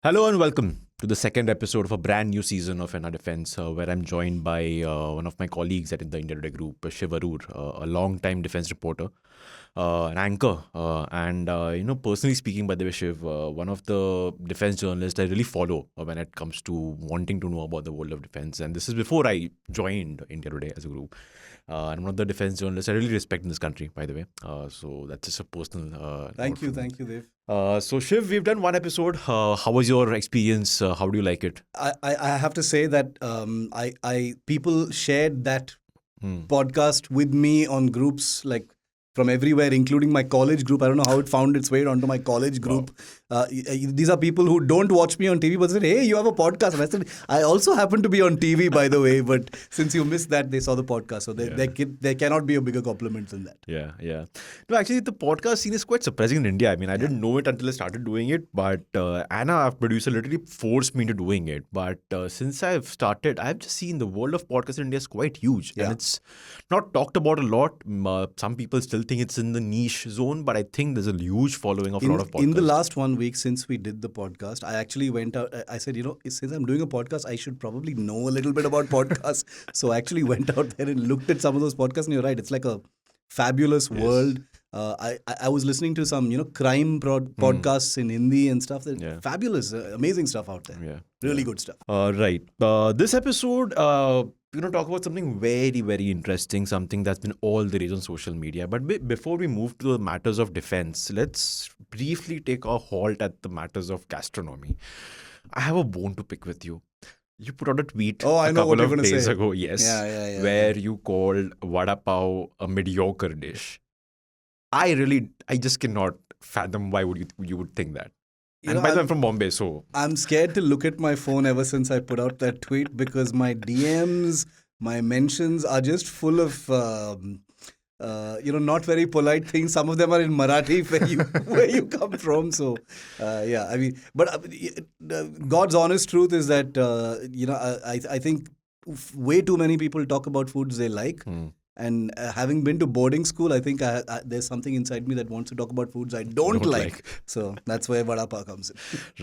Hello and welcome to the second episode of a brand new season of Inner Defense, where I'm joined by one of my colleagues at the Interoperability group, Shiv Aroor, a long-time defense reporter, an anchor, and personally speaking, by the way, Shiv, one of the defense journalists I really follow when it comes to wanting to know about the world of defense. And this is before I joined India Today as a group. And one of the defense journalists I really respect in this country, by the way. So that's just a personal. Thank you, Dev. So Shiv, we've done one episode. How was your experience? How do you like it? I have to say that I people shared that podcast with me on groups like from everywhere, including my college group. I don't know how it found its way onto my college group. Wow. These are people who don't watch me on TV, but said, "Hey, you have a podcast." And I said, "I also happen to be on TV, by the way." But since you missed that, they saw the podcast, so there cannot be a bigger compliment than that. Yeah. No, actually, the podcast scene is quite surprising in India. I mean, I didn't know it until I started doing it, but Anna, our producer, literally forced me into doing it. But since I've started, I've just seen the world of podcasts in India is quite huge, and it's not talked about a lot. Some people still think it's in the niche zone, but I think there's a huge following of a lot of podcasts. In the last 1 week since we did the podcast, I actually went out. I said, since I'm doing a podcast, I should probably know a little bit about podcasts. So I actually went out there and looked at some of those podcasts, and you're right, it's like a fabulous world. I was listening to some crime podcasts in Hindi and stuff. Fabulous, amazing stuff out there. Really good stuff. Right. This episode, talk about something very, very interesting, something that's been all the rage on social media. But before we move to the matters of defense, let's briefly take a halt at the matters of gastronomy. I have a bone to pick with you. You put out a tweet a couple of days ago, where you called vada pav a mediocre dish. I just cannot fathom why you would think that. And by the way, I'm from Bombay, so... I'm scared to look at my phone ever since I put out that tweet because my DMs, my mentions are just full of, not very polite things. Some of them are in Marathi where you come from. So, God's honest truth is that, I think way too many people talk about foods they like. And having been to boarding school, I think there's something inside me that wants to talk about foods I don't like. So that's where vada pav comes in.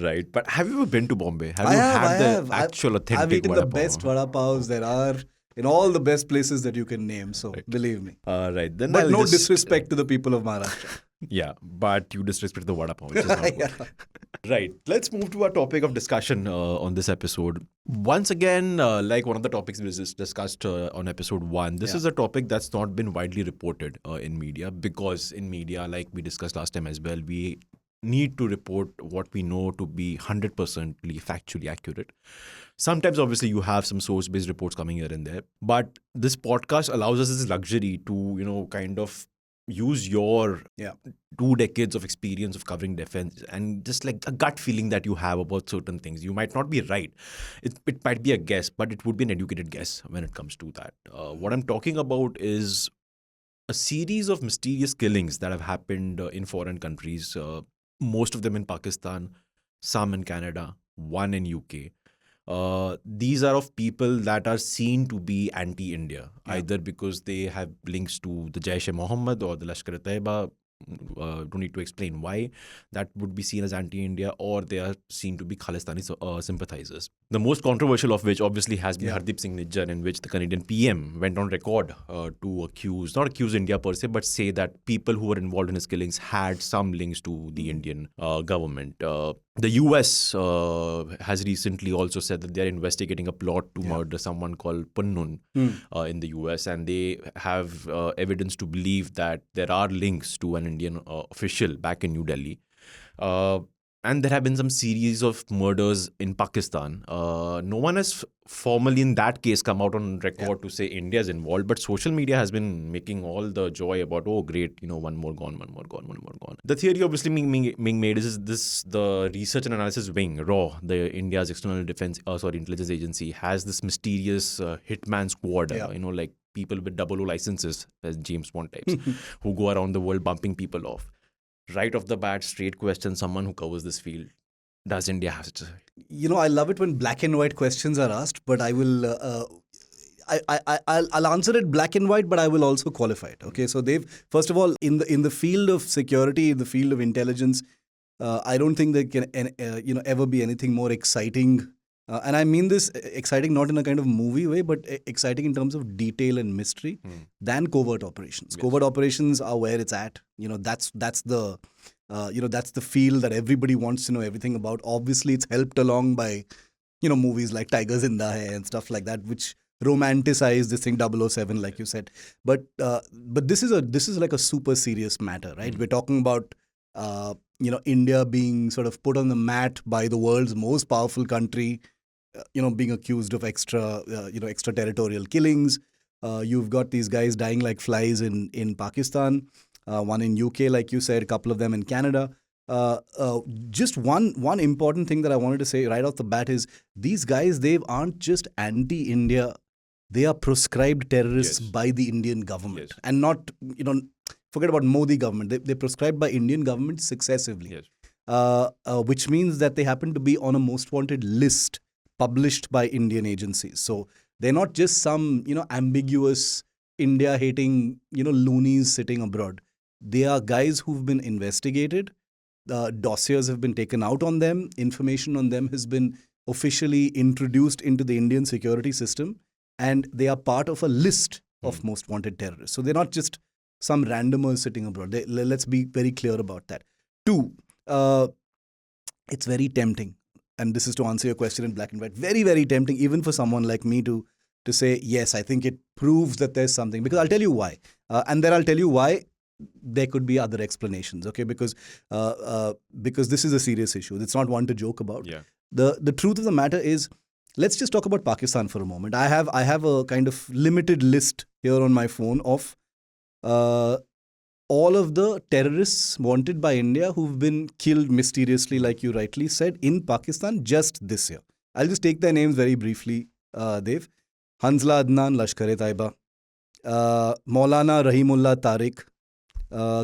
Right. But have you ever been to Bombay? Have you had the actual authentic I've eaten vada the best vada pavs there are in all the best places that you can name. So believe me. Right. Then but no disrespect to the people of Maharashtra. Yeah, but you disrespect the vada pav, which is not good. Right. Let's move to our topic of discussion on this episode. Once again, like one of the topics we just discussed on episode 1, this is a topic that's not been widely reported in media because in media, like we discussed last time as well, we need to report what we know to be 100% factually accurate. Sometimes, obviously, you have some source-based reports coming here and there, but this podcast allows us this luxury to, kind of use your 2 decades of experience of covering defense and just like a gut feeling that you have about certain things. You might not be right. It might be a guess, but it would be an educated guess when it comes to that. What I'm talking about is a series of mysterious killings that have happened in foreign countries, most of them in Pakistan, some in Canada, one in UK. These are of people that are seen to be anti-India, either because they have links to the Jaish-e-Mohammed or the Lashkar-e-Taiba. Don't need to explain why that would be seen as anti-India, or they are seen to be Khalistani sympathizers. The most controversial of which obviously has been Hardeep Singh Nijjar, in which the Canadian PM went on record to not accuse India per se, but say that people who were involved in his killings had some links to the Indian government. The US has recently also said that they are investigating a plot to murder someone called Pannun in the US, and they have evidence to believe that there are links to an Indian official back in New Delhi. And there have been some series of murders in Pakistan. No one has formally in that case come out on record to say India is involved, but social media has been making all the joy about, oh great, one more gone. The theory obviously being made is the research and analysis wing, RAW, the India's external intelligence agency, has this mysterious hitman squad, like people with 000 licenses, as James Bond types, who go around the world bumping people off. Right off the bat, straight question, someone who covers this field. Does India have such a... I love it when black and white questions are asked, but I will... I'll answer it black and white, but I will also qualify it. Okay, so first of all, in the field of security, in the field of intelligence, I don't think there can ever be anything more exciting. And I mean this exciting not in a kind of movie way, but exciting in terms of detail and mystery than covert operations. Yes. Covert operations are where it's at. That's the that's the field that everybody wants to know everything about. Obviously, it's helped along by movies like Tiger Zinda Hai and stuff like that, which romanticize this thing 007, like you said. But this is like a super serious matter, right? We're talking about India being sort of put on the mat by the world's most powerful country, being accused of extraterritorial killings. You've got these guys dying like flies in Pakistan, one in UK, like you said, a couple of them in Canada. Just one important thing that I wanted to say right off the bat is these guys, they aren't just anti-India. They are proscribed terrorists by the Indian government. And not, forget about Modi government. They're proscribed by Indian government successively. Which means that they happen to be on a most wanted list published by Indian agencies. So they're not just some, ambiguous India-hating, loonies sitting abroad. They are guys who've been investigated. Dossiers have been taken out on them. Information on them has been officially introduced into the Indian security system. And they are part of a list of most wanted terrorists. So they're not just some randomers sitting abroad. Let's be very clear about that. Two, it's very tempting. And this is to answer your question in black and white. Very, very tempting, even for someone like me to say, yes, I think it proves that there's something. Because I'll tell you why. And then I'll tell you why there could be other explanations, okay? Because this is a serious issue. It's not one to joke about. Yeah. The truth of the matter is, let's just talk about Pakistan for a moment. I have a kind of limited list here on my phone of all of the terrorists wanted by India who've been killed mysteriously, like you rightly said, in Pakistan just this year. I'll just take their names very briefly, Dev. Hanzla Adnan, Lashkar-e-Taiba. Maulana Rahimullah Tariq,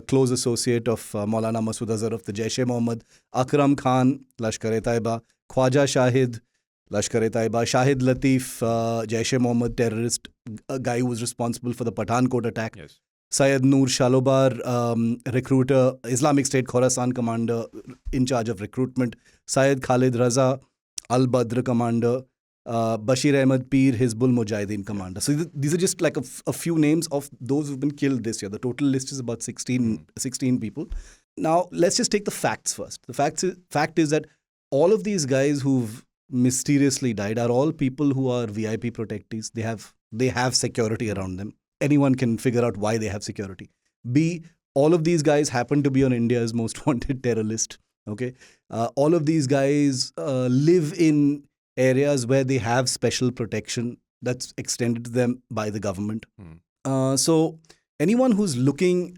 close associate of Maulana Masood Azhar of the Jaish-e-Mohammed. Akram Khan, Lashkar-e-Taiba. Khwaja Shahid, Lashkar-e-Taiba. Shahid Latif, Jaish-e-Mohammed terrorist, a guy who was responsible for the Pathankot attack. Yes. Syed Noor Shalobar, recruiter, Islamic State Khorasan commander in charge of recruitment. Syed Khalid Raza, Al-Badr commander. Bashir Ahmed Peer, Hizbul Mujahideen commander. So these are just like a few names of those who've been killed this year. The total list is about 16 people. Now, let's just take the facts first. The fact is that all of these guys who've mysteriously died are all people who are VIP protectees. They have security around them. Anyone can figure out why they have security. B, all of these guys happen to be on India's most wanted terror list. Okay, all of these guys live in areas where they have special protection that's extended to them by the government. So anyone who's looking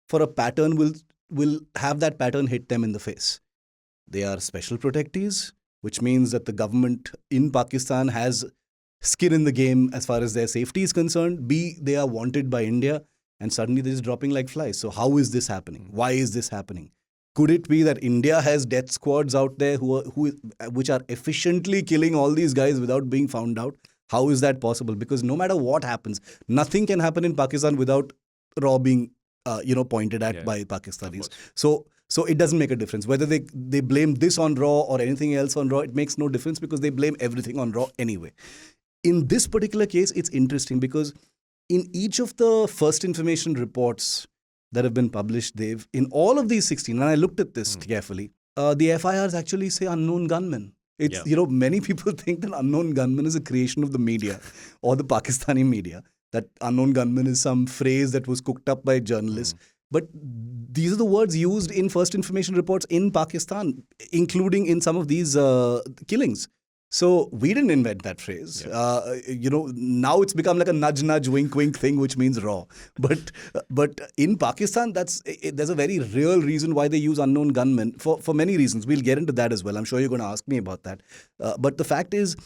for a pattern will have that pattern hit them in the face. They are special protectees, which means that the government in Pakistan has skin in the game as far as their safety is concerned. B, they are wanted by India, and suddenly they're just dropping like flies. So how is this happening? Why is this happening? Could it be that India has death squads out there which are efficiently killing all these guys without being found out? How is that possible? Because no matter what happens, nothing can happen in Pakistan without raw being pointed at by Pakistanis. So it doesn't make a difference. Whether they blame this on raw or anything else on raw, it makes no difference because they blame everything on raw anyway. In this particular case, it's interesting because in each of the first information reports that have been published, Dev, in all of these 16, and I looked at this carefully, the FIRs actually say unknown gunmen. It's, many people think that unknown gunman is a creation of the media or the Pakistani media, that unknown gunman is some phrase that was cooked up by journalists. But these are the words used in first information reports in Pakistan, including in some of these killings. So we didn't invent that phrase. Now it's become like a nudge, wink thing, which means raw. But in Pakistan, there's a very real reason why they use unknown gunmen for many reasons. We'll get into that as well. I'm sure you're going to ask me about that. But the fact is,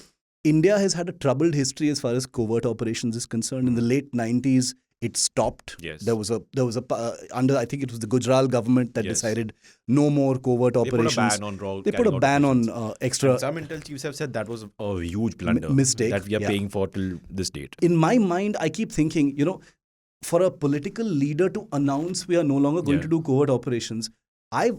India has had a troubled history as far as covert operations is concerned. In the late 90s, it stopped. Yes. There was under, I think it was the Gujarat government that decided no more covert operations. They put a ban on raw. They put a ban on extra. And some intel chiefs have said that was a huge blunder. Mistake. That we are paying for till this date. In my mind, I keep thinking, for a political leader to announce we are no longer going to do covert operations, I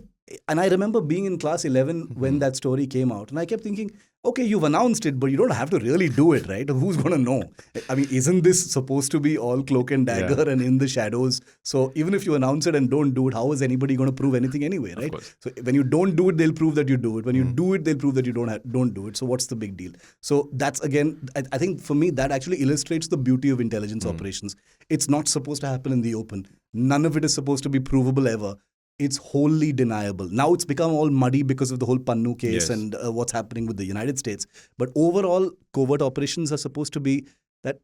remember being in class 11 when that story came out, and I kept thinking, okay, you've announced it, but you don't have to really do it, right? Who's going to know? I mean, isn't this supposed to be all cloak and dagger and in the shadows? So even if you announce it and don't do it, how is anybody going to prove anything anyway, right? So when you don't do it, they'll prove that you do it. When you do it, they'll prove that you don't do it. So what's the big deal? So that's, again, I think for me, that actually illustrates the beauty of intelligence operations. It's not supposed to happen in the open. None of it is supposed to be provable ever. It's wholly deniable. Now it's become all muddy because of the whole Pannu case and what's happening with the United States. But overall, covert operations are supposed to be that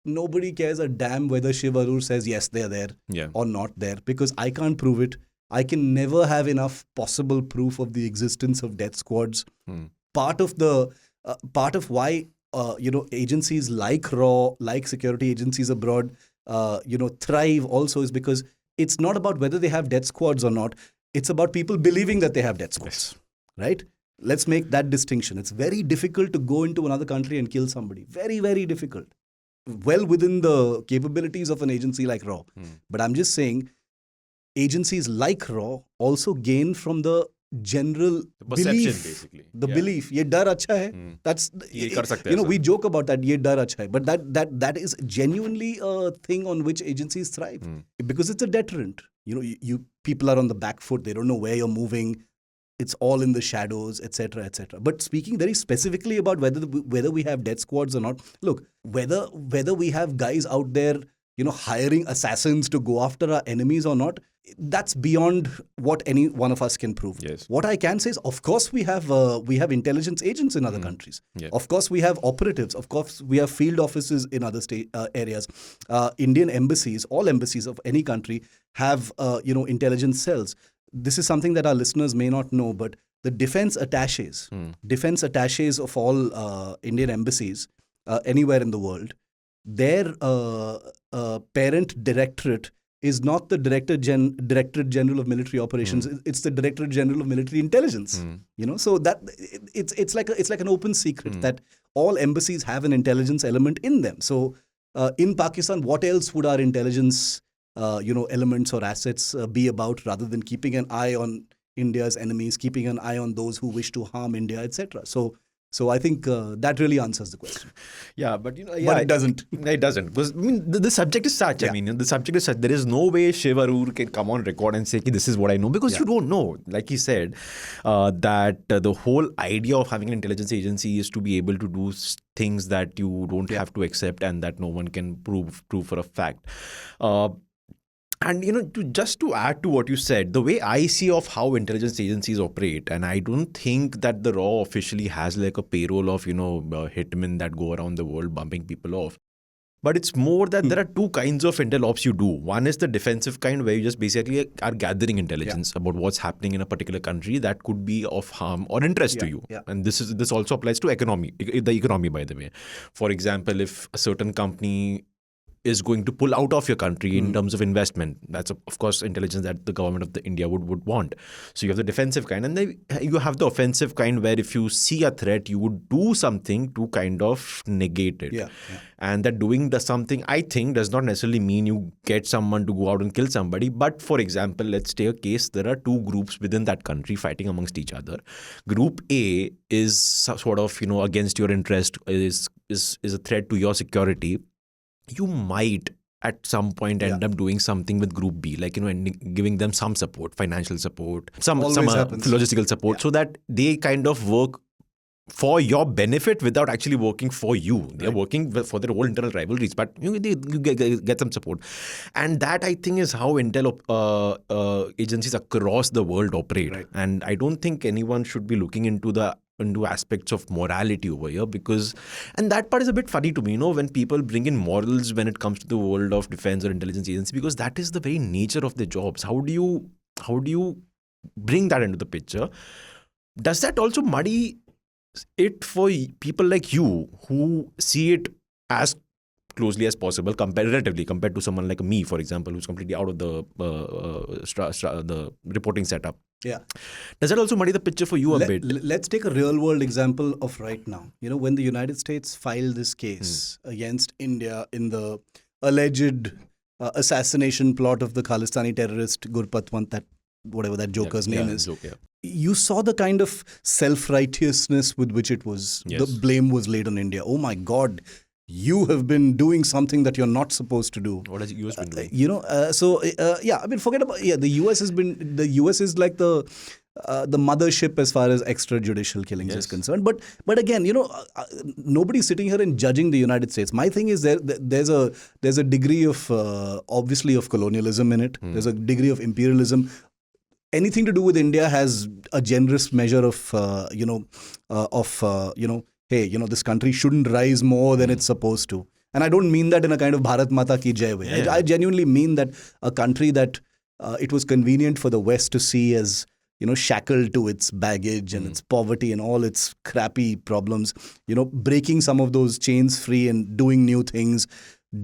nobody cares a damn whether Shiv Aroor says yes, they're there or not there, because I can't prove it. I can never have enough possible proof of the existence of death squads. Part of why agencies like RAW, like security agencies abroad, thrive also is because it's not about whether they have death squads or not. It's about people believing that they have death squads, right? Let's make that distinction. It's very difficult to go into another country and kill somebody. Very, very difficult. Well within the capabilities of an agency like RAW. But I'm just saying, agencies like RAW also gain from the general belief, basically. Belief. Ye dar acha hai. That's, we joke about that. Ye dar acha hai. But that is genuinely a thing on which agencies thrive because it's a deterrent. You people are on the back foot. They don't know where you're moving. It's all in the shadows, etc., etc. But speaking very specifically about whether we have death squads or not, look, whether we have guys out there, hiring assassins to go after our enemies or not, that's beyond what any one of us can prove. Yes. What I can say is, of course, we have intelligence agents in other countries. Of course, we have operatives. Of course, we have field offices in other areas. Indian embassies, all embassies of any country have intelligence cells. This is something that our listeners may not know, but the defense attaches of all Indian embassies anywhere in the world, their parent directorate is not the Directorate General of Military Operations. It's the Directorate General of Military Intelligence. So that it's like an open secret that all embassies have an intelligence element in them. So in Pakistan, what else would our intelligence elements or assets be about, rather than keeping an eye on India's enemies, keeping an eye on those who wish to harm India, etc. So I think that really answers the question. Yeah, but but it doesn't. It doesn't, because the subject is such. I mean, the subject is such. There is no way Shiv Aroor can come on record and say, "This is what I know," because you don't know. Like he said, that the whole idea of having an intelligence agency is to be able to do things that you don't have to accept and that no one can prove for a fact. And to add to what you said, the way I see of how intelligence agencies operate, and I don't think that the RAW officially has like a payroll of hitmen that go around the world bumping people off. But it's more that there are two kinds of intel ops you do. One is the defensive kind, where you just basically are gathering intelligence about what's happening in a particular country that could be of harm or interest to you. And this also applies to the economy, by the way. For example, if a certain company is going to pull out of your country in terms of investment, that's of course intelligence that the government of India would want. So you have the defensive kind, and then you have the offensive kind, where if you see a threat, you would do something to kind of negate it. And that doing the something, I think, does not necessarily mean you get someone to go out and kill somebody. But for example, let's take a case, there are two groups within that country fighting amongst each other. Group A is sort of against your interest, is a threat to your security. You might at some point end up doing something with Group B, like giving them some support, financial support, some logistical support, so that they kind of work for your benefit without actually working for you. They're working for their whole internal rivalries, but you get some support. And that, I think, is how intel agencies across the world operate. And I don't think anyone should be looking into aspects of morality over here, and that part is a bit funny to me, when people bring in morals when it comes to the world of defense or intelligence agency, because that is the very nature of their jobs. How do you bring that into the picture? Does that also muddy it for people like you who see it as closely as possible, relatively compared to someone like me, for example, who's completely out of the reporting setup? Does that also muddy the picture for you a bit? Let's take a real world example of right now. When the United States filed this case against India in the alleged assassination plot of the Khalistani terrorist Gurpatwant, that whatever that joker's name is. Joker. You saw the kind of self-righteousness with which it was, the blame was laid on India. Oh my God, you have been doing something that you're not supposed to do. What has the US been doing? Forget about, the US is like the mothership as far as extrajudicial killings is concerned. But again, nobody's sitting here and judging the United States. My thing is there's a degree of, obviously, of colonialism in it. There's a degree of imperialism. Anything to do with India has a generous measure of, hey, this country shouldn't rise more than it's supposed to. And I don't mean that in a kind of Bharat Mata ki jai way. Yeah. I genuinely mean that a country that it was convenient for the West to see as, shackled to its baggage and its poverty and all its crappy problems, breaking some of those chains free and doing new things,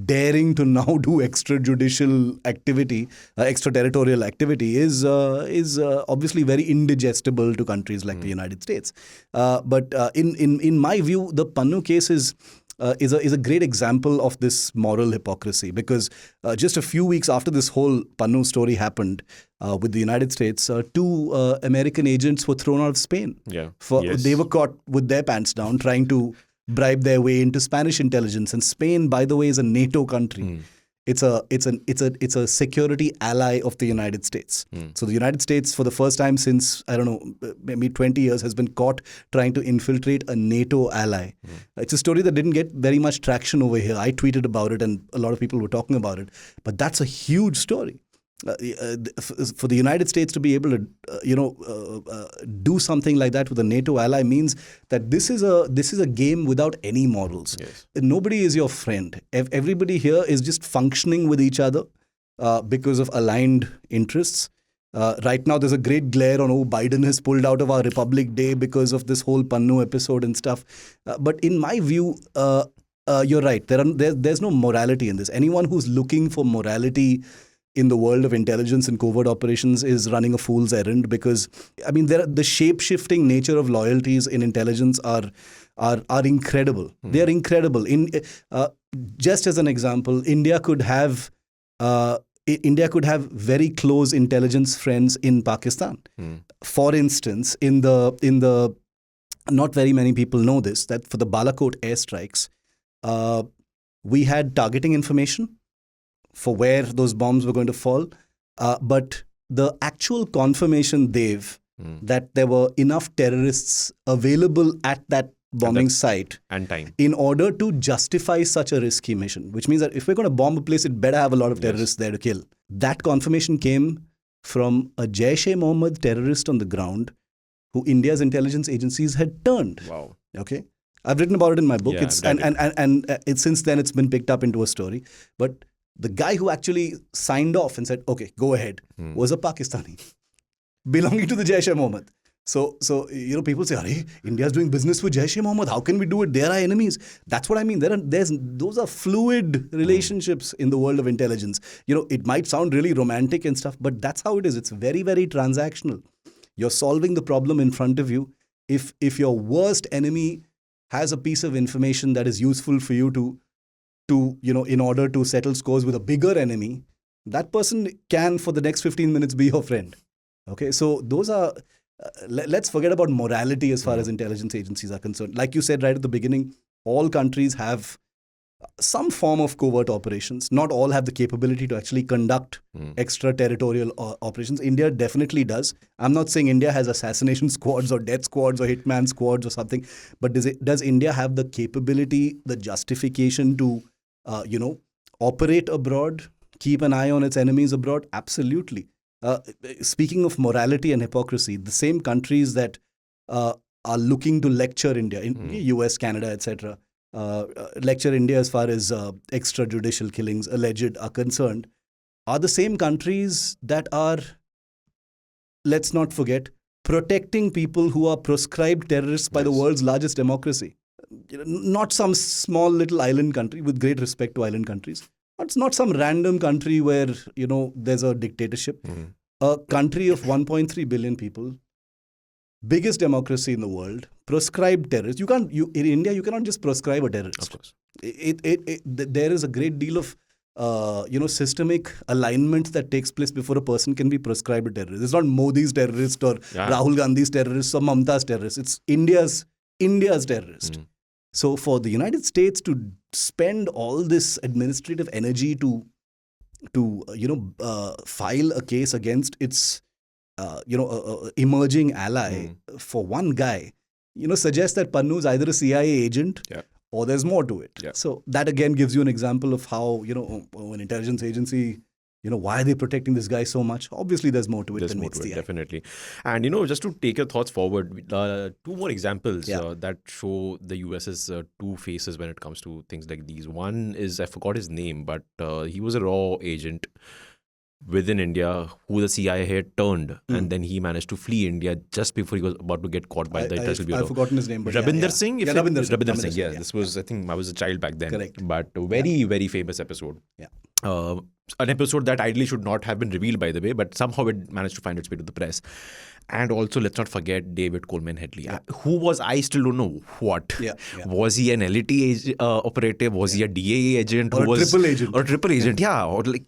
daring to now do extrajudicial activity, extraterritorial activity is obviously very indigestible to countries like the United States. But in my view, the Pannu case is a great example of this moral hypocrisy, because just a few weeks after this whole Pannu story happened with the United States, 2 American agents were thrown out of Spain. They were caught with their pants down trying to bribe their way into Spanish intelligence. And Spain, by the way, is a NATO country. It's a security ally of the United States. So the United States, for the first time since, I don't know, maybe 20 years, has been caught trying to infiltrate a NATO ally. It's a story that didn't get very much traction over here. I tweeted about it and a lot of people were talking about it. But that's a huge story. For the United States to be able to, do something like that with a NATO ally means that this is a game without any morals. Nobody is your friend. Everybody here is just functioning with each other because of aligned interests. Right now, there's a great glare on, Biden has pulled out of our Republic Day because of this whole Pannu episode and stuff. But in my view, you're right. There's no morality in this. Anyone who's looking for morality in the world of intelligence and covert operations is running a fool's errand, because, the shape-shifting nature of loyalties in intelligence are incredible. They are incredible. Just as an example, India could have very close intelligence friends in Pakistan. For instance, in the not very many people know this, that for the Balakot airstrikes, we had targeting information for where those bombs were going to fall. But the actual confirmation, Dev, that there were enough terrorists available at that bombing site and time in order to justify such a risky mission, which means that if we're going to bomb a place, it better have a lot of terrorists there to kill. That confirmation came from a Jaish-e-Mohammed terrorist on the ground who India's intelligence agencies had turned. Wow. Okay. I've written about it in my book. Since then it's been picked up into a story. But the guy who actually signed off and said, okay, go ahead, was a Pakistani belonging to the Jaish-e-Mohammed. So people say, Arey, India's doing business with Jaish-e-Mohammed. How can we do it? They're our enemies. That's what I mean. Those are fluid relationships in the world of intelligence. It might sound really romantic and stuff, but that's how it is. It's very, very transactional. You're solving the problem in front of you. If your worst enemy has a piece of information that is useful for you to in order to settle scores with a bigger enemy, that person can, for the next 15 minutes, be your friend. Okay, so those are, let's forget about morality as far as intelligence agencies are concerned. Like you said right at the beginning, all countries have some form of covert operations. Not all have the capability to actually conduct extraterritorial operations. India definitely does. I'm not saying India has assassination squads or death squads or hitman squads or something, but does India have the capability, the justification to operate abroad, keep an eye on its enemies abroad? Absolutely. Speaking of morality and hypocrisy, the same countries that are looking to lecture India, in US, Canada, etc., lecture India as far as extrajudicial killings alleged are concerned, are the same countries that are, let's not forget, protecting people who are proscribed terrorists by the world's largest democracy. Not some small little island country, with great respect to island countries. It's not some random country where, there's a dictatorship. A country of 1.3 billion people, biggest democracy in the world, proscribed terrorists. In India, you cannot just proscribe a terrorist. Of course. There is a great deal of systemic alignment that takes place before a person can be prescribed a terrorist. It's not Modi's terrorist or Rahul Gandhi's terrorist or Mamta's terrorist. It's India's terrorist. So for the United States to spend all this administrative energy to file a case against its emerging ally for one guy, suggests that Pannu is either a CIA agent or there's more to it. So that again gives you an example of how, an intelligence agency, why are they protecting this guy so much? Obviously, there's more to it than meets the eye. Definitely. And, just to take your thoughts forward, two more examples that show the US's two faces when it comes to things like these. One is, I forgot his name, but he was a raw agent within India who the CIA had turned, and then he managed to flee India just before he was about to get caught by the International Bureau. I've forgotten his name. But Rabinder Singh? Rabinder Singh, yeah. This was, I think, I was a child back then. Correct. But a very, very famous episode. An episode that ideally should not have been revealed, by the way, but somehow it managed to find its way to the press. And also, let's not forget David Coleman Headley. Who was, I still don't know what. Was he an LET operative? Was he a DAA agent? Or a triple agent. Or a triple agent, Or like...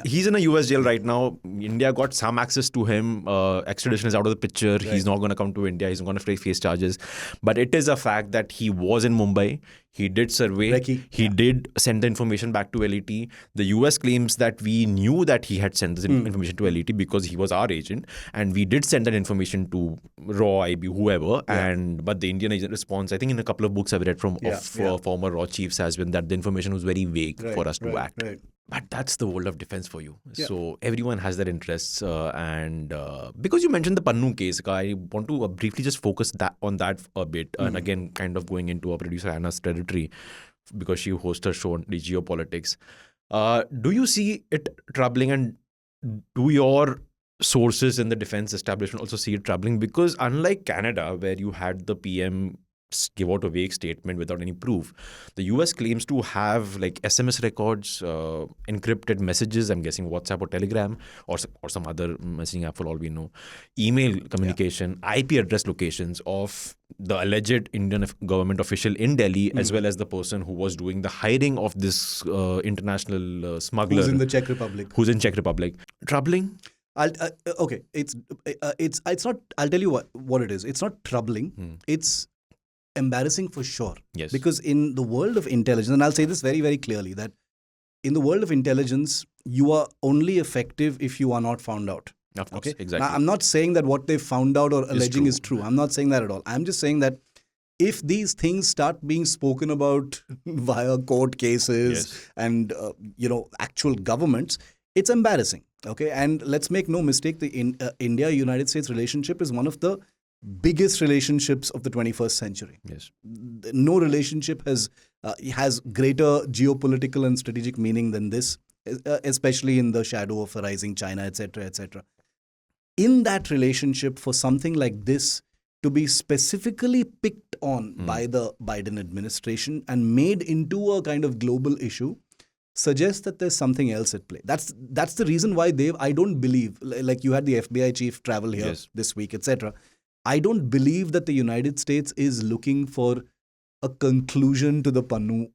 He's in a US jail right now. India got some access to him. Extradition is out of the picture. Right. He's not going to come to India. He's not going to face charges. But it is a fact that he was in Mumbai. He did survey. He did send the information back to LET. The US claims that we knew that he had sent this information to LET because he was our agent. And we did send that information to RAW, IB, whoever. But the Indian agent response, I think in a couple of books I've read from former RAW chiefs has been that the information was very vague for us to act. But that's the world of defense for you. So everyone has their interests. And because you mentioned the Pannu case, I want to briefly just focus on that a bit. And again, kind of going into our producer Anna's territory because she hosts her show on the geopolitics. Do you see it troubling, and do your sources in the defense establishment also see it troubling? Because unlike Canada, where you had the PM give out a vague statement without any proof, the US claims to have like SMS records, encrypted messages, I'm guessing WhatsApp or Telegram or some other messaging app for all we know, email communication, IP address locations of the alleged Indian government official in Delhi, as well as the person who was doing the hiring of this international smuggler. Who's in the Czech Republic. Troubling? Okay, it's not. I'll tell you what it is. It's not troubling. It's embarrassing for sure. Yes. Because in the world of intelligence, and I'll say this very, very clearly, that in the world of intelligence, you are only effective if you are not found out. Of course, exactly. Now, I'm not saying that what they found out or alleging is true. I'm not saying that at all. I'm just saying that if these things start being spoken about via court cases and actual governments, it's embarrassing. Okay, and let's make no mistake, the India-United States relationship is one of the biggest relationships of the 21st century. Yes. No relationship has greater geopolitical and strategic meaning than this, especially in the shadow of a rising China, etc., etc. In that relationship, for something like this to be specifically picked on by the Biden administration and made into a kind of global issue suggests that there's something else at play. That's the reason why I don't believe, like you had the FBI chief travel here this week, etc. I don't believe that the United States is looking for a conclusion to the Pannu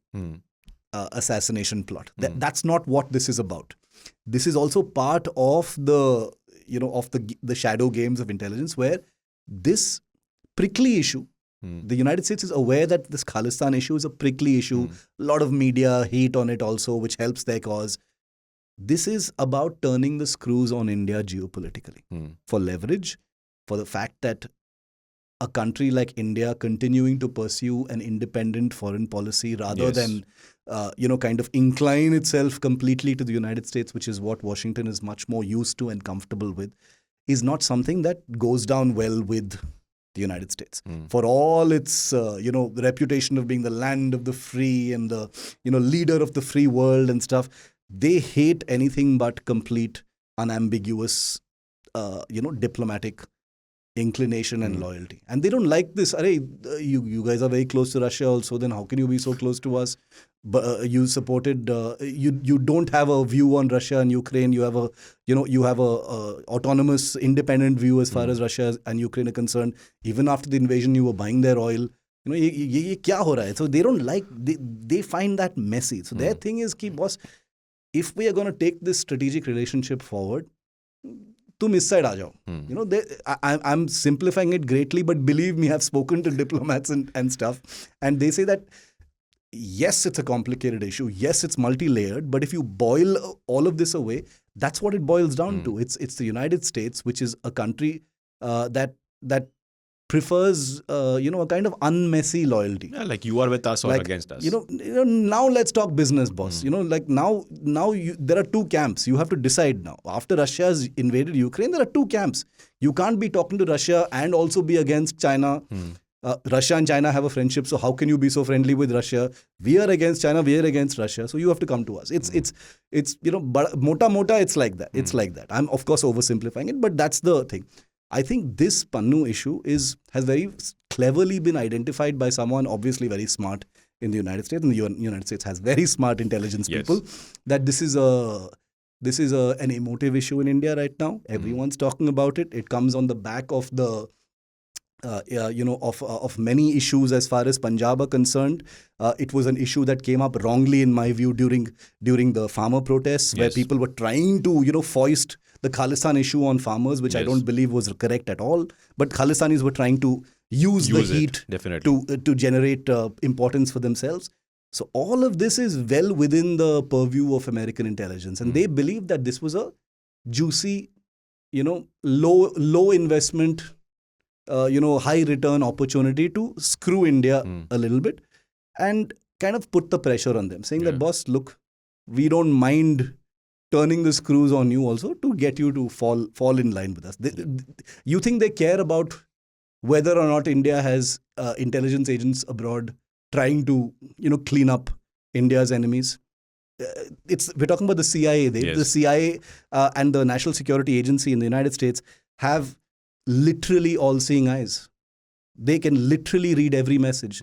assassination plot. That's not what this is about. This is also part of the shadow games of intelligence, where this prickly issue, the United States is aware that this Khalistan issue is a prickly issue. A lot of media hate on it also, which helps their cause. This is about turning the screws on India geopolitically for leverage, for the fact that a country like India continuing to pursue an independent foreign policy rather than, kind of incline itself completely to the United States, which is what Washington is much more used to and comfortable with, is not something that goes down well with the United States. For all its, reputation of being the land of the free and the, leader of the free world and stuff, they hate anything but complete, unambiguous, diplomatic inclination and loyalty. And they don't like this. You guys are very close to Russia also, then how can you be so close to us? But you supported, you don't have a view on Russia and Ukraine. You have a autonomous, independent view as far as Russia and Ukraine are concerned. Even after the invasion, you were buying their oil. Ye kya ho raha hai? So they don't like, they find that messy. So their thing is, boss, if we are going to take this strategic relationship forward, tum is side aa jao. You know, I'm simplifying it greatly, but believe me, I've spoken to diplomats and stuff, and they say that yes, it's a complicated issue. Yes, it's multi-layered, but if you boil all of this away, that's what it boils down to. It's the United States, which is a country that prefers a kind of unmessy loyalty. Yeah, like you are with us or against us. Now let's talk business, boss. Now there are two camps. You have to decide now. After Russia has invaded Ukraine, there are two camps. You can't be talking to Russia and also be against China. Russia and China have a friendship, so how can you be so friendly with Russia? We are against China, we are against Russia, so you have to come to us. It's but mota, it's like that. It's like that. I'm of course oversimplifying it, but that's the thing. I think this Pannu issue has very cleverly been identified by someone obviously very smart in the United States, and the United States has very smart intelligence people, that this is an emotive issue in India right now. Everyone's talking about it. It comes on the back of the of many issues as far as Punjab are concerned. It was an issue that came up wrongly, in my view, during the farmer protests, where people were trying to foist the Khalistan issue on farmers, which I don't believe was correct at all. But Khalistanis were trying to use the heat to generate importance for themselves. So all of this is well within the purview of American intelligence, and they believe that this was a juicy, low investment, high return opportunity to screw India a little bit and kind of put the pressure on them, saying that, boss, look, we don't mind turning the screws on you also to get you to fall in line with us. You think they care about whether or not India has intelligence agents abroad trying to clean up India's enemies? We're talking about the CIA. The CIA and the National Security Agency in the United States have literally all-seeing eyes. They can literally read every message.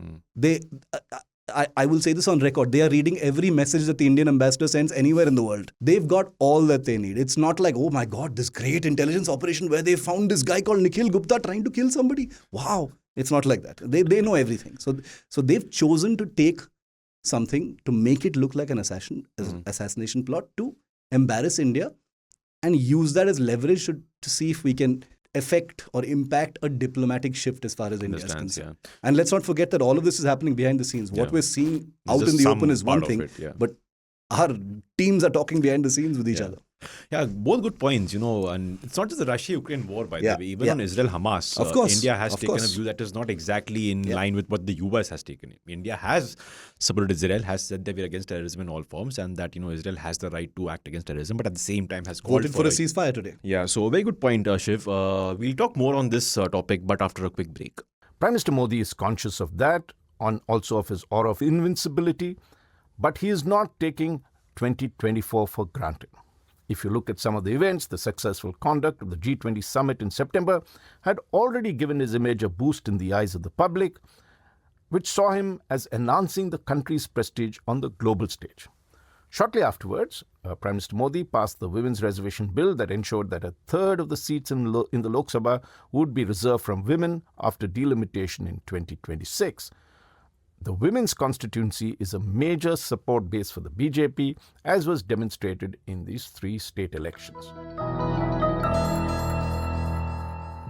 I will say this on record. They are reading every message that the Indian ambassador sends anywhere in the world. They've got all that they need. It's not like, oh my God, this great intelligence operation where they found this guy called Nikhil Gupta trying to kill somebody. Wow. It's not like that. They know everything. So they've chosen to take something to make it look like an assassination plot to embarrass India and use that as leverage to see if we can affect or impact a diplomatic shift as far as India is concerned. And let's not forget that all of this is happening behind the scenes. What we're seeing out in the open is one thing, but our teams are talking behind the scenes with each other. Yeah, both good points, and it's not just the Russia-Ukraine war, by the way. Even on Israel-Hamas, of course, India has taken a view that is not exactly in line with what the US has taken. India has supported Israel, has said that we're against terrorism in all forms, and that, Israel has the right to act against terrorism, but at the same time has called for a ceasefire today. Yeah, so a very good point, Shiv. We'll talk more on this topic, but after a quick break. Prime Minister Modi is conscious of that, also of his aura of invincibility, but he is not taking 2024 for granted. If you look at some of the events, the successful conduct of the G20 summit in September had already given his image a boost in the eyes of the public, which saw him as enhancing the country's prestige on the global stage. Shortly afterwards, Prime Minister Modi passed the Women's Reservation Bill that ensured that a third of the seats in the Lok Sabha would be reserved from women after delimitation in 2026. The women's constituency is a major support base for the BJP, as was demonstrated in these 3 state elections.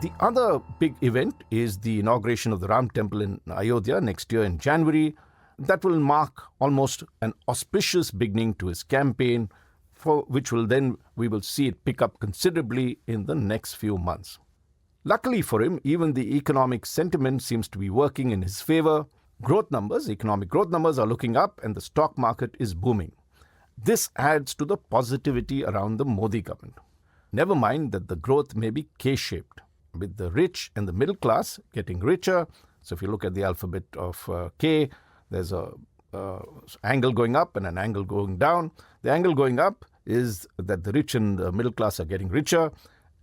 The other big event is the inauguration of the Ram Temple in Ayodhya next year in January. That will mark almost an auspicious beginning to his campaign, for which we will see it pick up considerably in the next few months. Luckily for him, even the economic sentiment seems to be working in his favor. Economic growth numbers are looking up and the stock market is booming. This adds to the positivity around the Modi government. Never mind that the growth may be K-shaped, with the rich and the middle class getting richer. So if you look at the alphabet of K, there's a angle going up and an angle going down. The angle going up is that the rich and the middle class are getting richer,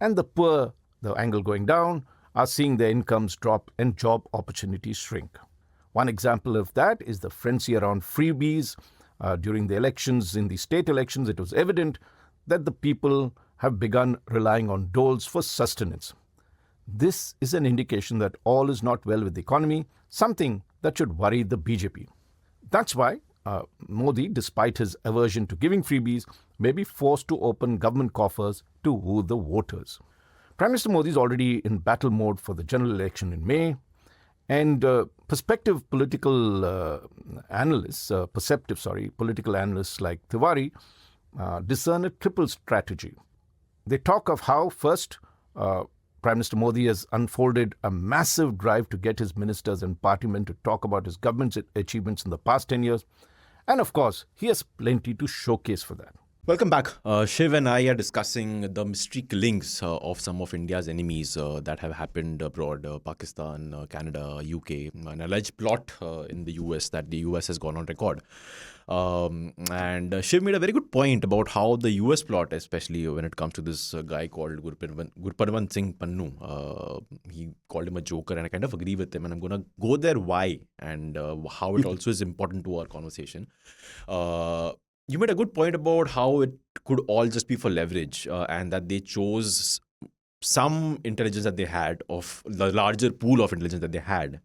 and the poor, the angle going down, are seeing their incomes drop and job opportunities shrink. One example of that is the frenzy around freebies. During the elections, in the state elections, it was evident that the people have begun relying on doles for sustenance. This is an indication that all is not well with the economy, something that should worry the BJP. That's why Modi, despite his aversion to giving freebies, may be forced to open government coffers to woo the voters. Prime Minister Modi is already in battle mode for the general election in May, and perceptive political analysts like Tiwari discern a triple strategy. They talk of how first Prime Minister Modi has unfolded a massive drive to get his ministers and partymen to talk about his government's achievements in the past 10 years. And of course, he has plenty to showcase for that. Welcome back. Shiv and I are discussing the mystery killings of some of India's enemies that have happened abroad, Pakistan, Canada, UK, an alleged plot in the US that the US has gone on record. And Shiv made a very good point about how the US plot, especially when it comes to this guy called Gurpatwant Singh Pannun, he called him a joker, and I kind of agree with him. And I'm going to go there why and how it also is important to our conversation. You made a good point about how it could all just be for leverage and that they chose some intelligence that they had of the larger pool of intelligence that they had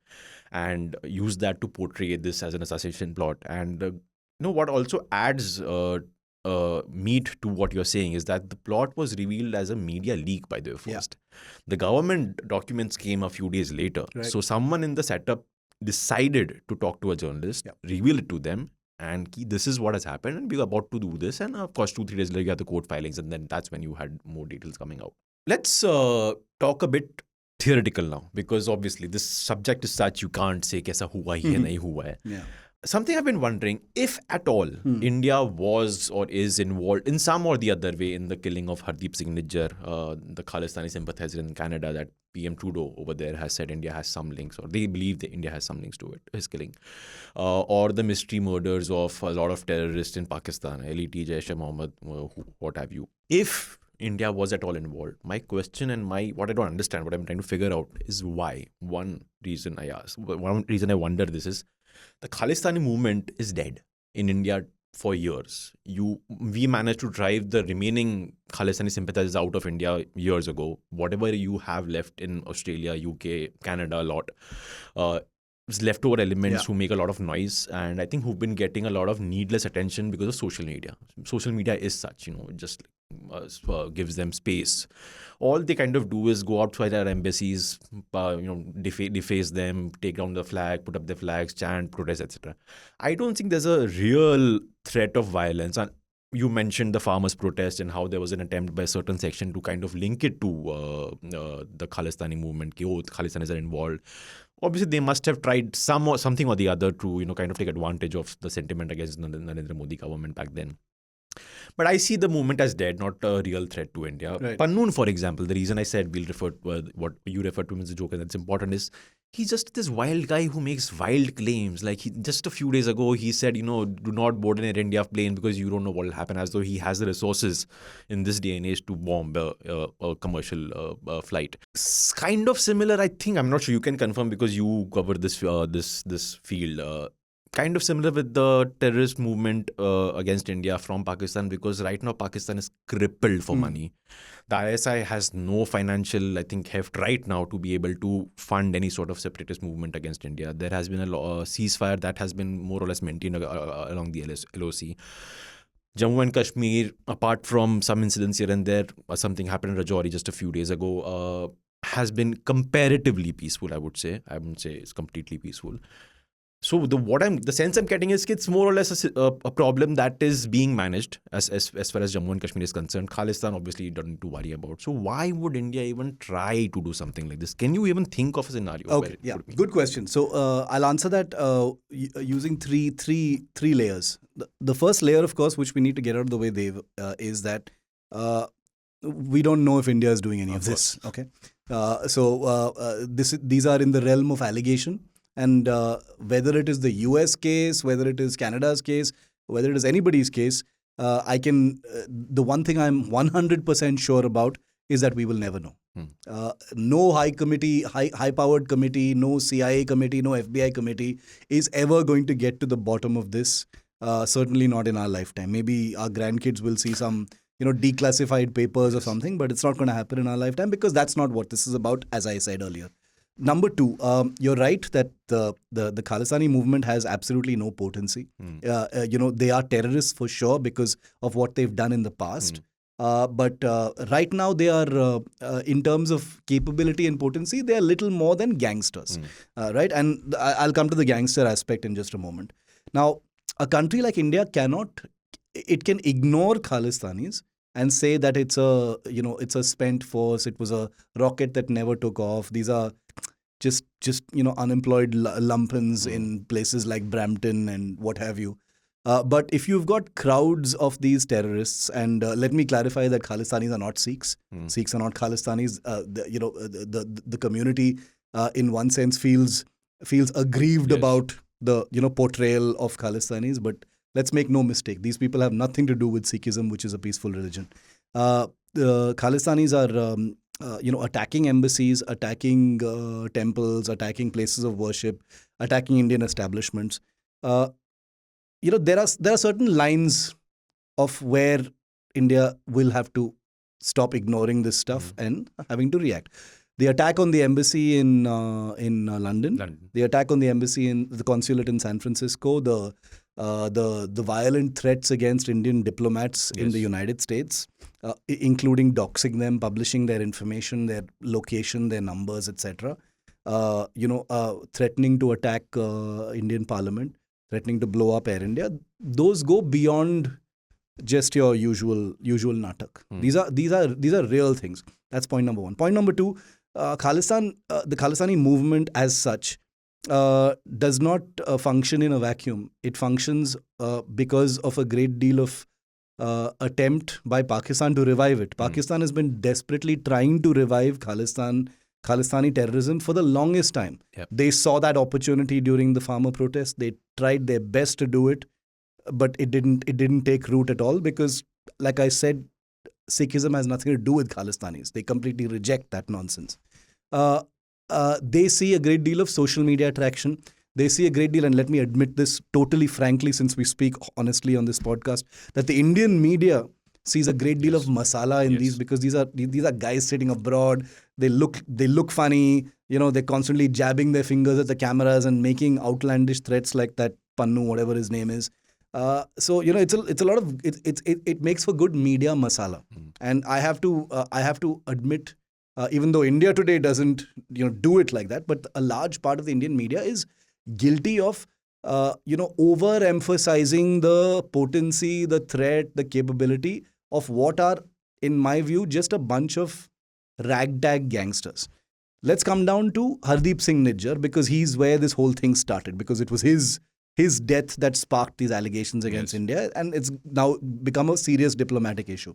and used that to portray this as an assassination plot. And what also adds meat to what you're saying is that the plot was revealed as a media leak by the way first. Yeah. The government documents came a few days later. Right. So someone in the setup decided to talk to a journalist, reveal it to them, and this is what has happened, and we were about to do this. And of course, 2-3 days later, you had the court filings, and then that's when you had more details coming out. Let's talk a bit theoretical now, because obviously this subject is such you can't say kaisa hua hai, nahi hua hai. Yeah. Something I've been wondering, if at all India was or is involved in some or the other way in the killing of Hardeep Singh Nijjar, the Khalistani sympathizer in Canada that PM Trudeau over there has said India has some links, or they believe that India has some links to it, his killing. Or the mystery murders of a lot of terrorists in Pakistan, LET, Jaish-e-Mohammed, what have you. If India was at all involved, my question and what I don't understand, what I'm trying to figure out is why. One reason I wonder this is, the Khalistani movement is dead in India for years. We managed to drive the remaining Khalistani sympathizers out of India years ago. Whatever you have left in Australia, UK, Canada, a lot, leftover elements who make a lot of noise, and I think who've been getting a lot of needless attention because of social media. Social media is such, it just gives them space. All they kind of do is go outside our embassies, deface them, take down the flag, put up the flags, chant, protest, etc. I don't think there's a real threat of violence. And you mentioned the farmers' protest and how there was an attempt by a certain section to kind of link it to the Khalistani movement. Khalistanis are involved. Obviously, they must have tried something or the other to kind of take advantage of the sentiment against the Narendra Modi government back then. But I see the movement as dead, not a real threat to India. Right. Pannun, for example, the reason I said we'll refer to what you refer to him as a joker that's important is he's just this wild guy who makes wild claims. Like just a few days ago, he said, do not board an Air India plane because you don't know what will happen, as though he has the resources in this day and age to bomb a commercial flight. It's kind of similar, I think. I'm not sure, you can confirm because you cover this field. Kind of similar with the terrorist movement against India from Pakistan, because right now Pakistan is crippled for money. The ISI has no financial, I think, heft right now to be able to fund any sort of separatist movement against India. There has been a ceasefire that has been more or less maintained along the LOC. Jammu and Kashmir, apart from some incidents here and there, something happened in Rajouri just a few days ago, has been comparatively peaceful, I would say. I wouldn't say it's completely peaceful. So the sense I'm getting is it's more or less a problem that is being managed as far as Jammu and Kashmir is concerned. Khalistan obviously you don't need to worry about. So why would India even try to do something like this? Can you even think of a scenario? Okay, good question. So I'll answer that using three layers. The first layer, of course, which we need to get out of the way, Dev, is that we don't know if India is doing any of this. Okay, these are in the realm of allegation. And whether it is the US case, whether it is Canada's case, whether it is anybody's case, the one thing I'm 100% sure about is that we will never know. No high-powered committee, no CIA committee, no FBI committee is ever going to get to the bottom of this. Certainly not in our lifetime. Maybe our grandkids will see some, declassified papers or something, but it's not going to happen in our lifetime because that's not what this is about, as I said earlier. Number two, you're right that the Khalistani movement has absolutely no potency. They are terrorists for sure because of what they've done in the past. But right now they are, in terms of capability and potency, they are little more than gangsters, right? And I'll come to the gangster aspect in just a moment. Now, a country like India can ignore Khalistanis and say that it's a spent force. It was a rocket that never took off. These are just unemployed lumpens in places like Brampton and what have you. But if you've got crowds of these terrorists, and let me clarify that Khalistanis are not Sikhs. Sikhs are not Khalistanis. The community, in one sense, feels aggrieved about the portrayal of Khalistanis. But let's make no mistake; these people have nothing to do with Sikhism, which is a peaceful religion. The Khalistanis are attacking embassies, attacking temples, attacking places of worship, attacking Indian establishments. There are certain lines of where India will have to stop ignoring this stuff and having to react. The attack on the embassy in London, the attack on the embassy in the consulate in San Francisco, the violent threats against Indian diplomats in the United States, including doxing them, publishing their information, their location, their numbers, etc. Threatening to attack Indian Parliament, threatening to blow up Air India. Those go beyond just your usual natak. These are real things. That's point number one. Point number two, the Khalistani movement as such does not function in a vacuum. It functions because of a great deal of attempt by Pakistan to revive it. Pakistan has been desperately trying to revive Khalistani terrorism for the longest time. They saw that opportunity during the farmer protest. They tried their best to do it, but it didn't take root at all because, like I said, Sikhism has nothing to do with Khalistanis. They completely reject that nonsense. They see a great deal of social media traction. They see a great deal, and let me admit this totally frankly, since we speak honestly on this podcast, that the Indian media sees a great deal of masala in these, because these are guys sitting abroad. They look funny. They're constantly jabbing their fingers at the cameras and making outlandish threats like that Pannun, whatever his name is. So it's a lot of it makes for good media masala, and I have to admit, even though India today doesn't do it like that, but a large part of the Indian media is guilty of overemphasizing the potency, the threat, the capability of what are, in my view, just a bunch of ragtag gangsters. Let's come down to Hardeep Singh Nijjar, because he's where this whole thing started, because it was his death that sparked these allegations against India, and it's now become a serious diplomatic issue,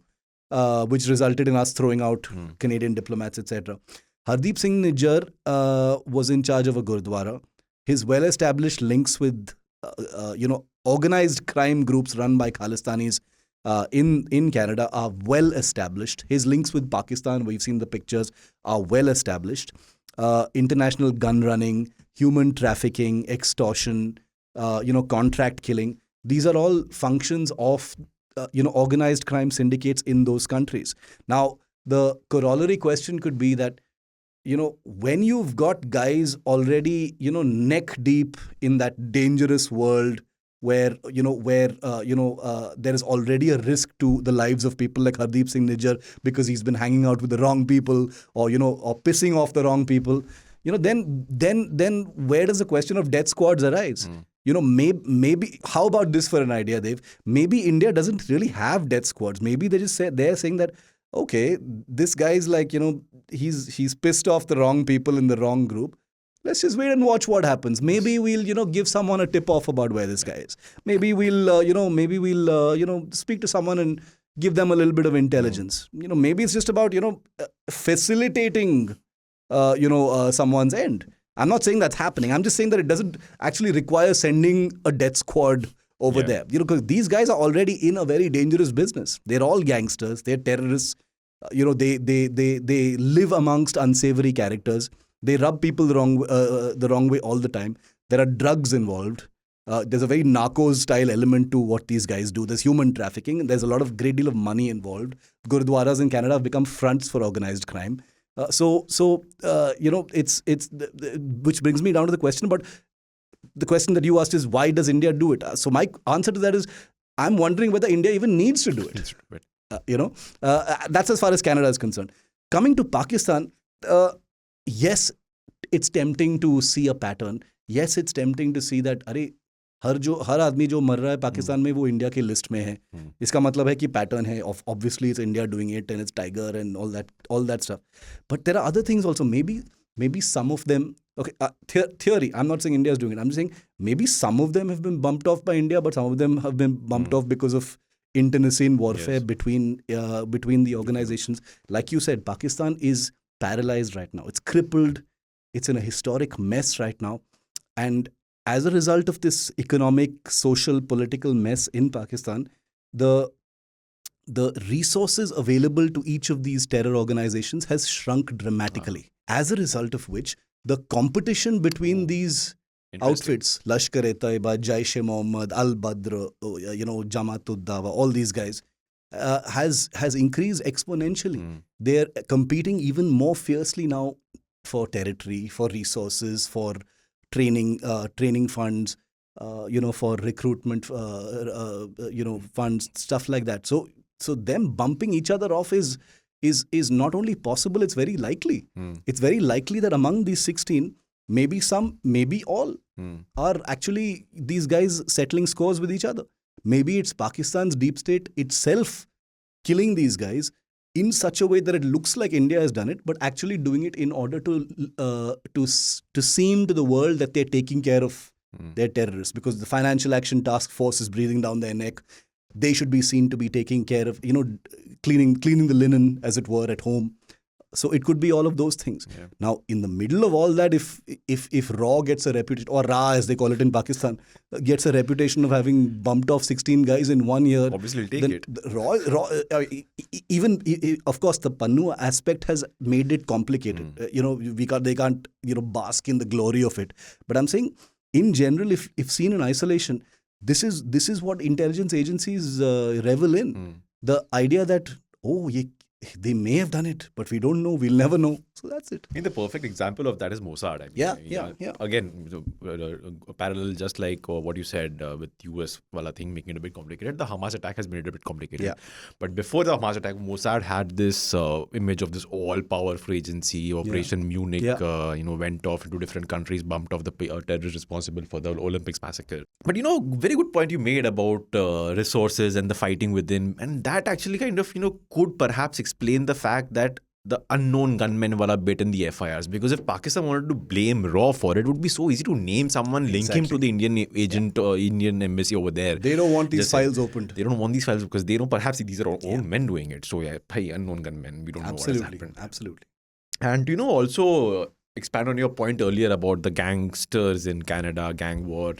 which resulted in us throwing out Canadian diplomats, etc. Hardeep Singh Nijjar was in charge of a Gurdwara. His well-established links with organized crime groups run by Khalistanis in Canada are well established. His links with Pakistan, we've seen the pictures, are well established. International gun running, human trafficking, extortion, contract killing. These are all functions of organized crime syndicates in those countries. Now, the corollary question could be that when you've got guys already neck deep in that dangerous world where there is already a risk to the lives of people like Hardeep Singh Nijjar because he's been hanging out with the wrong people or pissing off the wrong people, then where does the question of death squads arise? Maybe how about this for an idea, Dev? Maybe India doesn't really have death squads. Maybe they're saying that, okay, this guy's like, he's pissed off the wrong people in the wrong group. Let's just wait and watch what happens. Maybe we'll, give someone a tip off about where this guy is. Maybe we'll, speak to someone and give them a little bit of intelligence. Maybe it's just about, facilitating, someone's end. I'm not saying that's happening. I'm just saying that it doesn't actually require sending a death squad over there. Because these guys are already in a very dangerous business. They're all gangsters. They're terrorists. They live amongst unsavory characters. They rub people the wrong way all the time. There are drugs involved. There's a very narcos-style element to what these guys do. There's human trafficking. There's a great deal of money involved. Gurdwaras in Canada have become fronts for organized crime. Which brings me down to the question. But the question that you asked is, why does India do it? So my answer to that is, I'm wondering whether India even needs to do it. That's as far as Canada is concerned. Coming to Pakistan, yes, it's tempting to see a pattern. Yes, it's tempting to see that हर आदमी जो मर रहा है पाकिस्तान में वो India की list में है. इसका मतलब है कि पैटर्न है. Obviously it's India doing it and it's Tiger and all that stuff. But there are other things also. Maybe some of them, okay, theory, I'm not saying India is doing it. I'm just saying maybe some of them have been bumped off by India, but some of them have been bumped off because of internecine warfare between the organizations. Like you said, Pakistan is paralyzed right now. It's crippled. It's in a historic mess right now. And as a result of this economic, social, political mess in Pakistan, the resources available to each of these terror organizations has shrunk dramatically. As a result of which, the competition between these outfits, Lashkar-e-Taiba, Jaish-e-Mohammed, Al-Badr, Jamaat-ud-Dawa, all these guys, has increased exponentially. They're competing even more fiercely now for territory, for resources, for training funds, for recruitment, funds, stuff like that. So them bumping each other off is not only possible, it's very likely. It's very likely that among these 16, maybe some, maybe all are actually these guys settling scores with each other. Maybe it's Pakistan's deep state itself killing these guys in such a way that it looks like India has done it, but actually doing it in order to seem to the world that they're taking care of their terrorists, because the Financial Action Task Force is breathing down their neck. They should be seen to be taking care of, cleaning the linen, as it were, at home. So it could be all of those things. Yeah. Now, in the middle of all that, if RAW gets a reputation, or RA as they call it in Pakistan, gets a reputation of having bumped off 16 guys in 1 year, obviously it'll take it. RAW, even of course, the Pannu aspect has made it complicated. They can't bask in the glory of it. But I'm saying, in general, if seen in isolation, this is what intelligence agencies revel in. The idea that they may have done it, but we don't know. We'll never know. So that's it. I think the perfect example of that is Mossad. Yeah. Again, a parallel, just like what you said with US wala thing, making it a bit complicated. The Hamas attack has made it a bit complicated. Yeah. But before the Hamas attack, Mossad had this image of this all-powerful agency, Operation Munich, went off into different countries, bumped off the terrorists responsible for the Olympics massacre. But very good point you made about resources and the fighting within, and that actually kind of could perhaps explain the fact that the unknown gunmen wala bit in the FIRs, because if Pakistan wanted to blame RAW for it, would be so easy to name someone, link him to the Indian agent or Indian embassy over there. They don't want these files opened. They don't want these files because they know perhaps these are our own men doing it. So unknown gunmen, we don't know what has happened. Absolutely. And also expand on your point earlier about the gangsters in Canada, gang war.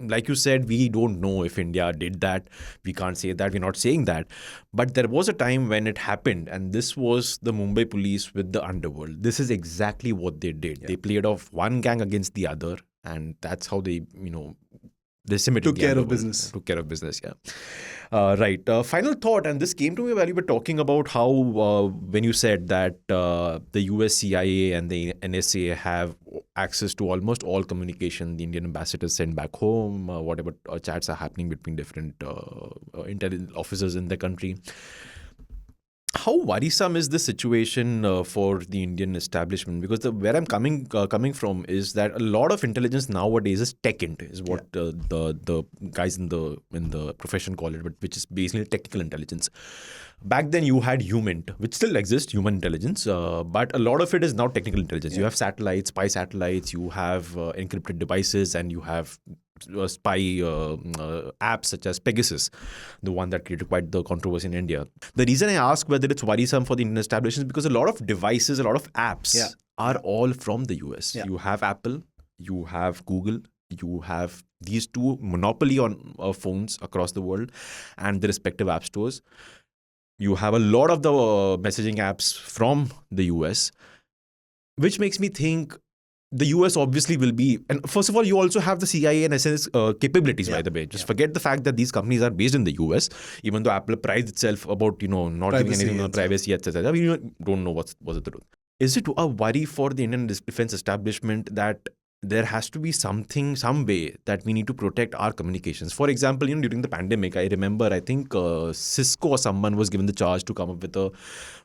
Like you said, we don't know if India did that. We can't say that. We're not saying that. But there was a time when it happened, and this was the Mumbai police with the underworld. This is exactly what they did. Yeah. They played off one gang against the other, and that's how they, decimated Took care of business. Took care of business, yeah. Right. Final thought, and this came to me while you were talking about how when you said that the US CIA and the NSA have access to almost all communication the Indian ambassadors send back home, whatever chats are happening between different intelligence officers in the country. How worrisome is the situation for the Indian establishment? Because where I'm coming from is that a lot of intelligence nowadays is tech int, is what the guys in the profession call it, but which is basically technical intelligence. Back then you had human, which still exists, human intelligence, but a lot of it is now technical intelligence. You have satellites, spy satellites, you have encrypted devices, and you have spy apps such as Pegasus, the one that created quite the controversy in India. The reason I ask whether it's worrisome for the Indian establishment is because a lot of devices, a lot of apps are all from the US. You have Apple, you have Google, you have these two monopoly on phones across the world and the respective app stores. You have a lot of the messaging apps from the US, which makes me think, the US obviously will be, and first of all, you also have the CIA and SNS capabilities, by the way. Just forget the fact that these companies are based in the US, even though Apple prides itself about, not giving anything on privacy, etc. We don't know what's the truth. Is it a worry for the Indian defense establishment that there has to be some way that we need to protect our communications? For example, during the pandemic, I remember, I think Cisco or someone was given the charge to come up with a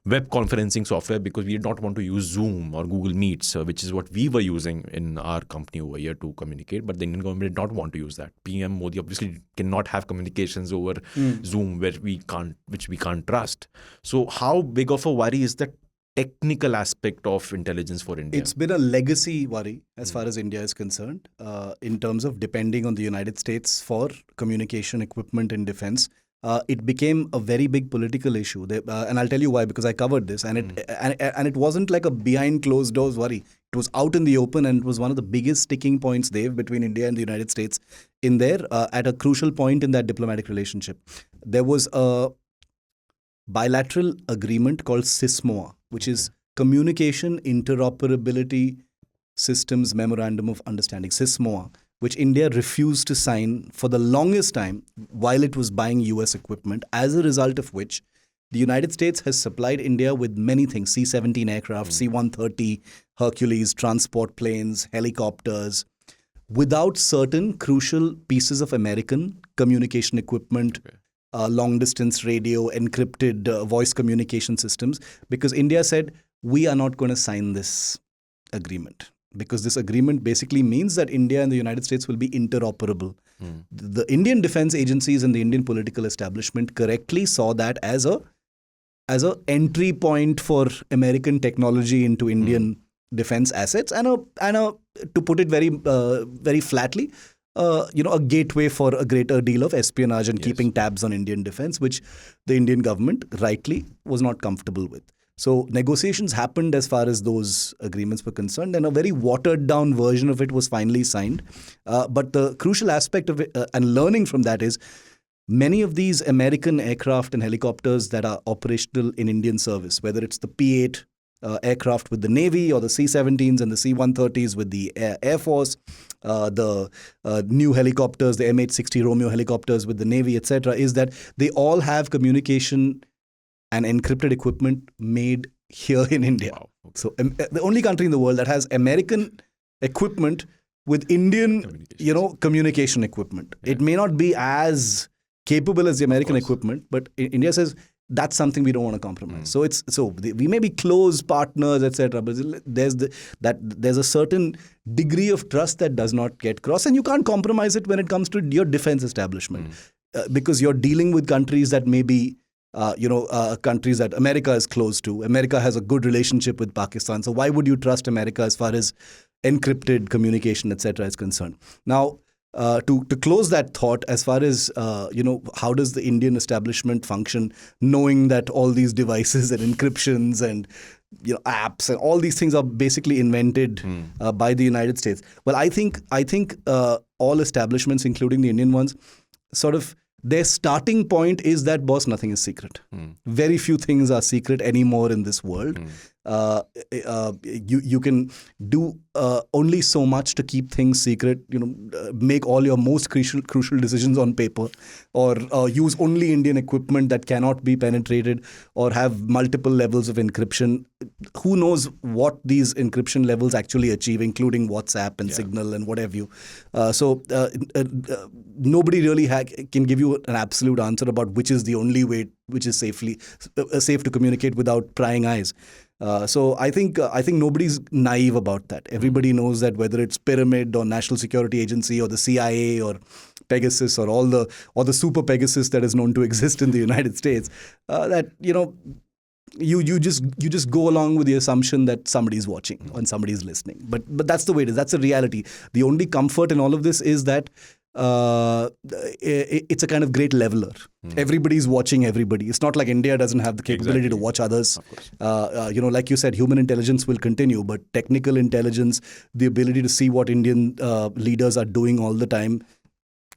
web conferencing software because we did not want to use Zoom or Google Meets, which is what we were using in our company over here to communicate. But the Indian government did not want to use that. PM Modi obviously cannot have communications over Zoom which we can't trust. So how big of a worry is that technical aspect of intelligence for India? It's been a legacy worry as far as India is concerned, in terms of depending on the United States for communication equipment in defense. It became a very big political issue, and I'll tell you why, because I covered this, and it wasn't like a behind closed doors worry. It was out in the open, and it was one of the biggest sticking points, Dev, between India and the United States in there, at a crucial point in that diplomatic relationship. There was a bilateral agreement called SISMOA, which is Communication Interoperability Systems Memorandum of Understanding, SISMOA, which India refused to sign for the longest time while it was buying US equipment, as a result of which the United States has supplied India with many things: C-17 aircraft, C-130 Hercules, transport planes, helicopters, without certain crucial pieces of American communication equipment, long-distance radio, encrypted voice communication systems, because India said, we are not going to sign this agreement, because this agreement basically means that India and the United States will be interoperable. The Indian defense agencies and the Indian political establishment correctly saw that as a entry point for American technology into Indian defense assets, and to put it very flatly, a gateway for a greater deal of espionage and keeping tabs on Indian defense, which the Indian government rightly was not comfortable with. So negotiations happened as far as those agreements were concerned, and a very watered down version of it was finally signed. But the crucial aspect of it, and learning from that, is many of these American aircraft and helicopters that are operational in Indian service, whether it's the P-8 aircraft with the Navy, or the C-17s and the C-130s with the Air Force, the new helicopters, the MH-60 Romeo helicopters with the Navy, etc., is that they all have communication and encrypted equipment made here in India. Wow. Okay. So the only country in the world that has American equipment with Indian, communication equipment. Yeah. It may not be as capable as the American equipment, but India says that's something we don't want to compromise. So we may be close partners, etc., but there's a certain degree of trust that does not get crossed, and you can't compromise it when it comes to your defense establishment, because you're dealing with countries that may be countries that America is close to. America has a good relationship with Pakistan, so why would you trust America as far as encrypted communication, etc., is concerned? Now, to close that thought, as far as how does the Indian establishment function, knowing that all these devices and encryptions and apps and all these things are basically invented by the United States? Well, I think all establishments, including the Indian ones, sort of their starting point is that, boss, nothing is secret. Very few things are secret anymore in this world. You can do only so much to keep things secret. Make all your most crucial decisions on paper, or use only Indian equipment that cannot be penetrated, or have multiple levels of encryption. Who knows what these encryption levels actually achieve, including WhatsApp and Signal and what have you. So nobody really can give you an absolute answer about which is the only way which is safe to communicate without prying eyes. So I think nobody's naive about that. Everybody knows that, whether it's Pyramid or National Security Agency or the CIA or Pegasus or or the super Pegasus that is known to exist in the United States, that you just go along with the assumption that somebody's watching and somebody's listening. But that's the way it is. That's the reality. The only comfort in all of this is that it's a kind of great leveler. Everybody's watching everybody. It's not like India doesn't have the capability to watch others. Like you said, human intelligence will continue, but technical intelligence, the ability to see what Indian leaders are doing all the time,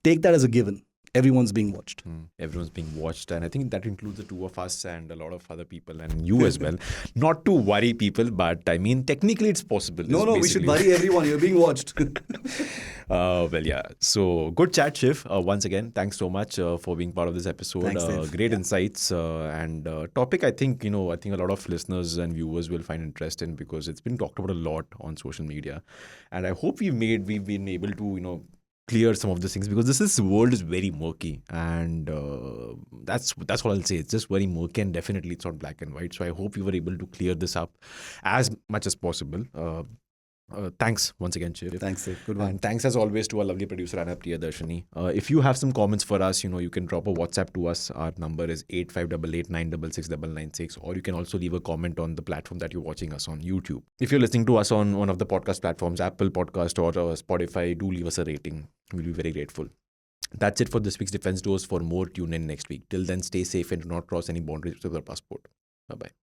take that as a given. everyone's being watched. Everyone's being watched, and I think that includes the two of us and a lot of other people, and you as well. Not to worry people, but I mean, technically it's possible. No, we should worry everyone. You're being watched. Well, yeah. So good chat, Shiv. Once again, thanks so much for being part of this episode. Thanks, Dev. Great insights and topic. I think a lot of listeners and viewers will find interest in, because it's been talked about a lot on social media, and I hope we've been able to clear some of these things, because this world is very murky, and that's all I'll say. It's just very murky, and definitely it's not black and white. So I hope we were able to clear this up as much as possible. Thanks once again, Shiv. Thanks, Dave. Good one. And thanks as always to our lovely producer Anna Priyadarshini. If you have some comments for us, you can drop a WhatsApp to us. Our number is 8588966996, or you can also leave a comment on the platform that you're watching us on, YouTube. If you're listening to us on one of the podcast platforms, Apple Podcast or Spotify, do leave us a rating. We'll be very grateful. That's it for this week's Defense Dose. For more, tune in next week. Till then, stay safe and do not cross any boundaries with your passport. Bye-bye.